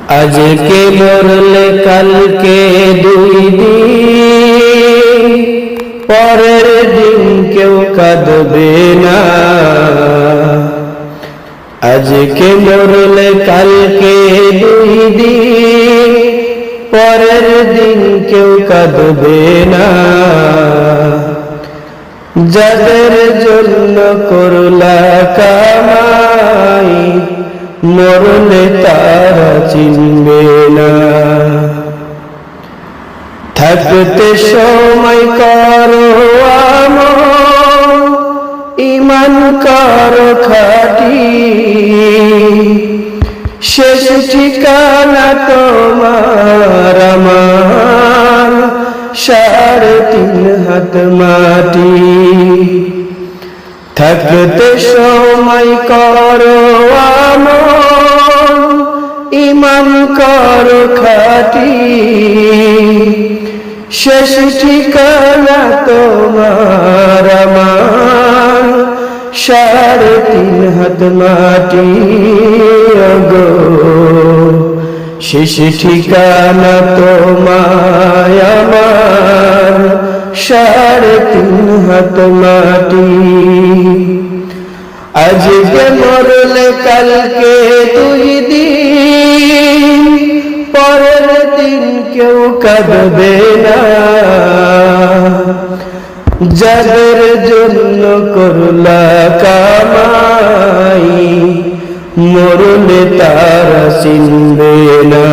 আজকে মরলে কালকে দুই দিন, পরের দিন কেউ কাঁদবে না। আজকে মরলে কালকে দুই দিন, পরের দিন কেউ কাঁদবে না। যাদের জন্য করলা কামাই, মরলে তারা চিনবে না। থাকতে সময় করো আমল, ঈমান করো খাঁটি, শেষ ঠিকানা তোমার আমার ৩.৫ হাত মাটি। থাকতে সময় করো আমল, ঈমান করো খাঁটি, শেষ ঠিকানা তোমার আমার ৩.৫ হাত মাটি। ওগো শেষ ঠিকানা তোমায় আমার ৩.৫ হাত মাটি। আজকে মরলে কালকে দুই দিন, পরের দিন কেউ কাঁদবে না। যাদের জন্য করলা কামাই, মরলে তারা চিনবে না।